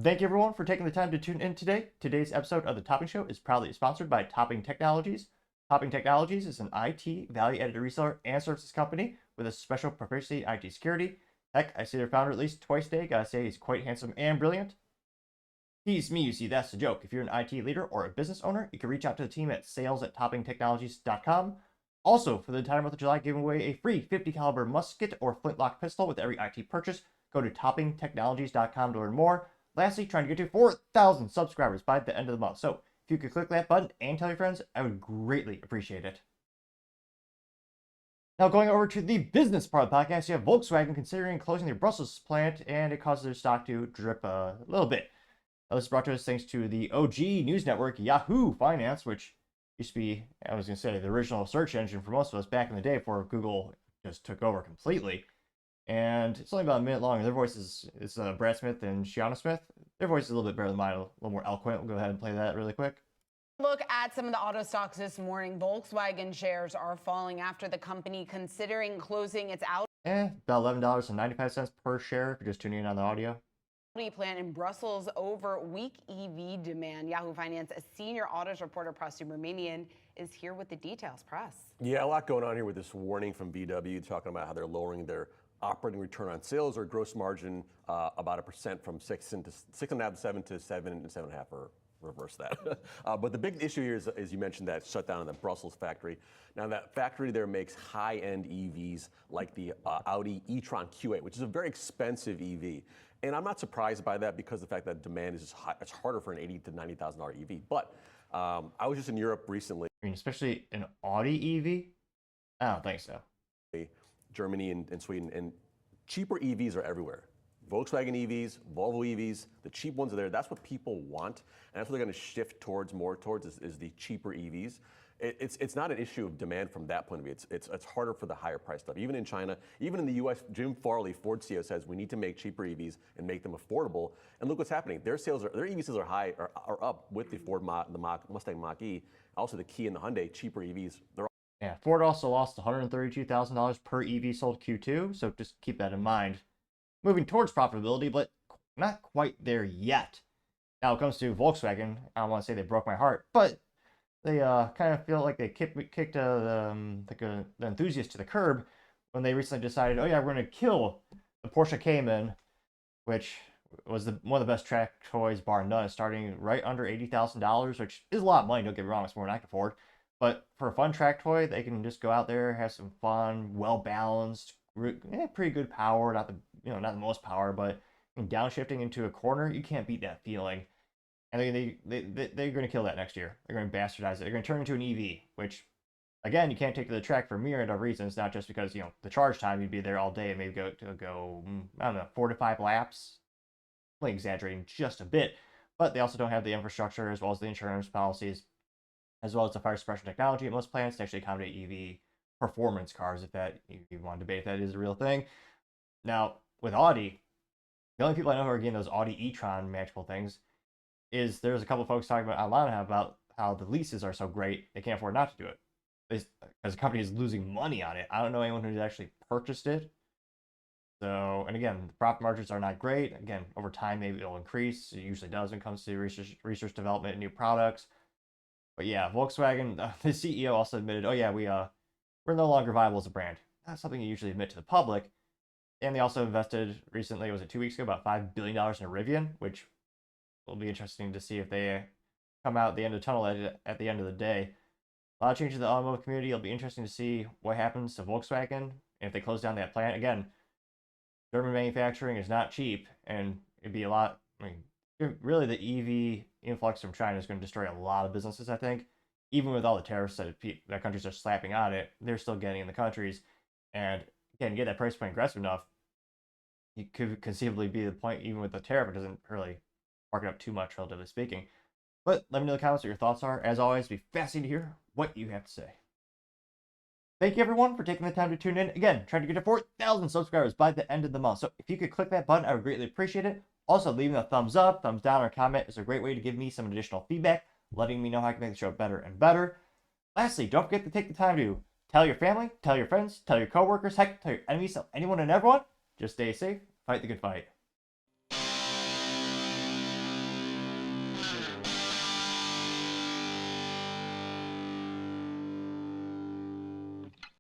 Thank you everyone for taking the time to tune in today. Today's episode of The Topping Show is proudly sponsored by Topping Technologies. Topping Technologies is an IT value-added reseller and services company with a special proficiency in IT security. Heck, I see their founder at least twice a day. Gotta say he's quite handsome and brilliant. He's me, you see, that's the joke. If you're an IT leader or a business owner, you can reach out to the team at sales@toppingtechnologies.com. Also, for the entire month of July, giving away a free 50 caliber musket or flintlock pistol with every IT purchase. Go to toppingtechnologies.com to learn more. Lastly, trying to get to 4,000 subscribers by the end of the month. So if you could click that button and tell your friends, I would greatly appreciate it. Now going over to the business part of the podcast, you have Volkswagen considering closing their Brussels plant, and it causes their stock to drip a little bit. Now, this is brought to us thanks to the OG news network, Yahoo Finance, which used to be, I was going to say, the original search engine for most of us back in the day before Google just took over completely. And it's only about a minute long. Their voice is Brad Smith and Shiana Smith. Their voice is a little bit better than mine, a little more eloquent. We'll go ahead and play that really quick. Look at some of the auto stocks this morning. Volkswagen shares are falling after the company considering closing its Audi About $11.95 per share if you're just tuning in on the audio. plant in Brussels over weak EV demand. Yahoo Finance, a senior autos reporter, Press Subramanian, is here with the details. Press. Yeah, a lot going on here with this warning from VW talking about how they're lowering their operating return on sales or gross margin about 1% from 6.5 to 7 to 7 and 7.5, or reverse that. But the big issue here is you mentioned that shutdown in the Brussels factory. Now that factory there makes high-end EVs like the Audi e-tron Q8, which is a very expensive EV. And I'm not surprised by that because of the fact that demand is just high. It's harder for an $80,000 to $90,000 EV. But I was just in Europe recently. I mean, especially an Audi EV? I don't think so. Germany and Sweden, and cheaper EVs are everywhere. Volkswagen EVs, Volvo EVs, the cheap ones are there. That's what people want, and that's what they're going to shift more towards is the cheaper EVs. It's not an issue of demand from that point of view. It's harder for the higher price stuff. Even in China, even in the U.S., Jim Farley, Ford CEO, says we need to make cheaper EVs and make them affordable. And look what's happening. Their EV sales are up with the Mustang Mach-E, also the Kia and the Hyundai cheaper EVs. Yeah, Ford also lost $132,000 per EV sold Q2, so just keep that in mind. Moving towards profitability, but not quite there yet. Now it comes to Volkswagen, I don't want to say they broke my heart, but they kind of feel like they kicked the enthusiasts to the curb when they recently decided, oh yeah, we're going to kill the Porsche Cayman, which was one of the best track toys bar none, starting right under $80,000, which is a lot of money, don't get me wrong, it's more than I can afford. But for a fun track toy, they can just go out there, have some fun, well balanced, pretty good power. Not the most power, but downshifting into a corner, you can't beat that feeling. And they're going to kill that next year. They're going to bastardize it. They're going to turn it into an EV, which again you can't take to the track for a myriad of reasons. Not just because the charge time, you'd be there all day and maybe go I don't know 4 to 5 laps. I'm exaggerating just a bit, but they also don't have the infrastructure as well as the insurance policies, as well as the fire suppression technology at most plants to actually accommodate EV performance cars, if you want to debate if that is a real thing. Now, with Audi, the only people I know who are getting those Audi e-tron matchable things is there's a couple of folks talking about online about how the leases are so great they can't afford not to do it. Because the company is losing money on it. I don't know anyone who's actually purchased it. So, and again, the profit margins are not great. Again, over time, maybe it'll increase. It usually does when it comes to research development and new products. But yeah, Volkswagen, the CEO also admitted, oh yeah, we're no longer viable as a brand. That's something you usually admit to the public. And they also invested recently, was it 2 weeks ago, about $5 billion in Rivian, which will be interesting to see if they come out at the end of the tunnel at the end of the day. A lot of changes in the automotive community. It'll be interesting to see what happens to Volkswagen and if they close down that plant. Again, German manufacturing is not cheap, and it'd be a lot, really the EV influx from China is going to destroy a lot of businesses, I think. Even with all the tariffs that countries are slapping on it, they're still getting in the countries. And again, get that price point aggressive enough, it could conceivably be the point, even with the tariff, it doesn't really mark it up too much, relatively speaking. But let me know in the comments what your thoughts are. As always, it'd be fascinating to hear what you have to say. Thank you, everyone, for taking the time to tune in. Again, trying to get to 4,000 subscribers by the end of the month. So if you could click that button, I would greatly appreciate it. Also, leaving a thumbs up, thumbs down, or comment is a great way to give me some additional feedback, letting me know how I can make the show better and better. Lastly, don't forget to take the time to tell your family, tell your friends, tell your coworkers, heck, tell your enemies, tell anyone and everyone. Just stay safe, fight the good fight.